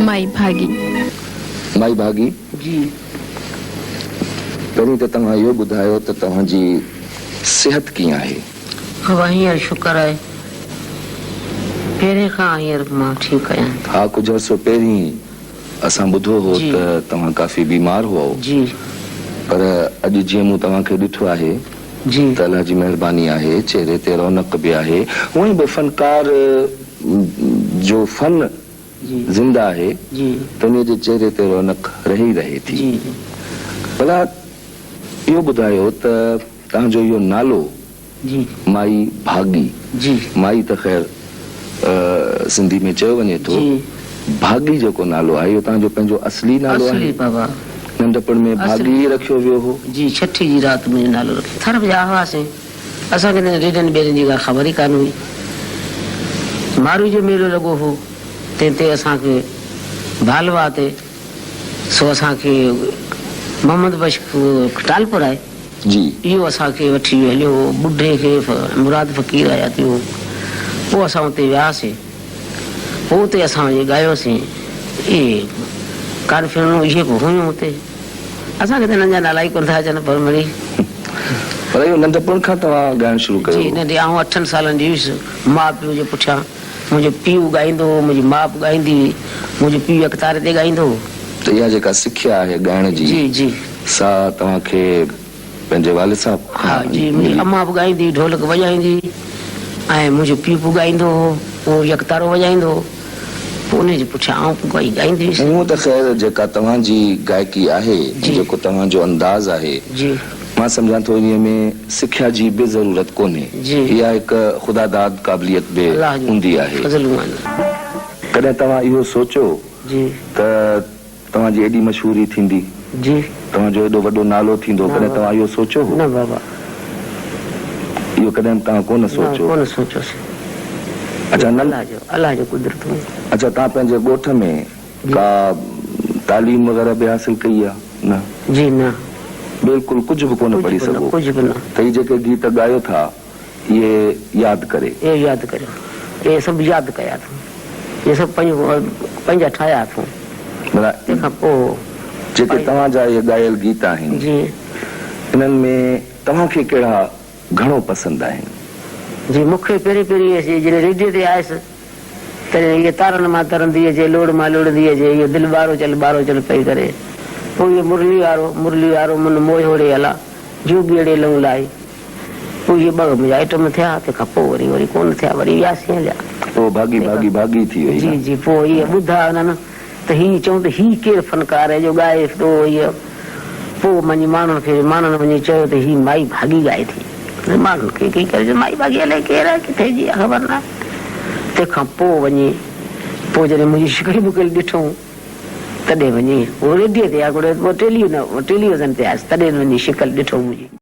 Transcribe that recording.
माई भागी जी पहिरीं त तव्हां इहो ॿुधायो त तव्हांजी सिहत कीअं आहे? बाबा हींअर शुक्र आहे, पहिरें खां हींअर मां ठीकु आहियां। हा, कुझु अर्सो पहिरीं असां ॿुधो हो त तव्हां काफ़ी बीमार हुओ जी, पर अॼु जीअं मूं तव्हांखे ॾिठो आहे जी त अल्लाह जी महिरबानी आहे, चेहरे ते रौनक बि आहे। हूअं ई बि फनकार जो फन ज़िंदा आहे जी त उन जे चेहरे ते रौनक रही रहे थी। जी भला इहो ॿुधायो त तव्हांजो इहो नालो जी माई भागी, जी माई त ख़ैर सिंधी में चयो वञे थो, भागी जेको नालो आहे इहो तव्हांजो पंहिंजो असली नालो आहे? बाबा नंढपण में भागी रखियो वियो हो? जी, छठी जी राति मुंहिंजो नालो रखियो। थर विया हुआसीं, असांखे रेडनि ॿेड़नि जी का ख़बर ई कान हुई। मारू जो मेलो लॻो हो, तंहिं असांखे भालवा ते सो असांखे मोहम्मद बश टालपुर आहे जी, इहो असांखे वठी हलियो। ॿुढे खे मुराद फ़कीर आया थियो, पोइ असां उते वियासीं, पोइ उते असां वञी ॻायोसीं। इहे कानफियूं इहे बि हुयूं हुते, असांखे त हिननि जा नाला ई कोन था अचनि, पर वरी पर इहो नंढपण खां तव्हां ॻाइणु शुरू कयो? जी, नंढे आऊं 8 सालनि जी हुयुसि। माउ पीउ जे पुठियां मुंहिंजो पीउ ॻाईंदो हो, मुंहिंजी माउ बि ॻाईंदी हुई, मुंहिंजो पीउ अख़तार ते ॻाईंदो हो। त इहा जेका सिखिया आहे ॻाइण जी, जी जी सा तव्हांखे पंहिंजे वालिद साहब? हा जी, मुंहिंजी अम्मा बि ॻाईंदी, ढोलक वॼाईंदी, ऐं मुंहिंजो पीउ बि ॻाईंदो हो, उहो यकतारो वॼाईंदो हो, पोइ उनजे पुठियां आऊं बि ॻाईंदी हुअसि। हूअं त ख़ैर जेका तव्हांजी गायकी आहे, जेको तव्हांजो अंदाज़ आहे, जी मां सम्झां थो इन में सिखिया जी बि ज़रूरत कोन्हे, इहा हिकु ख़ुदादाद क़ाबिलियत बि हूंदी आहे। कॾहिं तव्हां इहो सोचियो त तव्हांजी एॾी मशहूरी थींदी, जी तव्हांजो एॾो वॾो नालो थींदो? कॾहिं तव्हां इहो सोचियो हो? न बाबा, इहो कॾहिं तव्हां कोन सोचियो? कोन सोचियोसीं। अच्छा, अल्लाह जो कुदरत में। अच्छा, तव्हां पंहिंजे ॻोठ में का तालीम वग़ैरह बि हासिल कई आहे? न जी, न बिल्कुलु कुझु बि कोन पढ़ी सघो? कुझु बि न। त ही जेके गीत ॻायो था इहे यादि करे? इहे यादि करियो, इहे सभु यादि कया अथऊं, इहे सभु पंहिंजा ठाहिया अथऊं। तंहिंखां पोइ जेके तव्हांजा इहे ॻायल गीत आहिनि जी, इन्हनि में तव्हांखे कहिड़ा घणो पसंदि आहिनि? जी, मूंखे पहिरीं जॾहिं रेडियो ते आयसि तॾहिं इहे तारनि मां तरंदी अचे, लोड़ मां लोड़ंदी अचे, इहो दिलि ॿारो चल पई करे, पोइ इहो मुरली वारो मन मोहोड़े हला जोगीअड़े लऊं लाई, पोइ इहे 2 मुंहिंजा आइटम थिया। तंहिंखां पोइ वरी कोन थिया, वरी वियासीं हलिया। पोइ भागी थी वई? जी जी, पोइ इहे ॿुधा हुननि त हीअ चऊं त हीअ केरु फनकार आहे जो ॻाए थो इहो? पोइ मुंहिंजी माण्हुनि वञी चयो त हीअ माई भागी ॻाए थी। माण्हुनि खे कई करे माई भागी अलाए केरु आहे, किथे जी आहे ख़बर न आहे। तंहिंखां पोइ वञी पोइ जॾहिं मुंहिंजी शिकिल बुकिल ॾिठूं तॾहिं वञी उहो रेडियो ते आहे, टेलीविज़न ते आयसि, तॾहिं वञी शिकिल ॾिठो मुंहिंजी।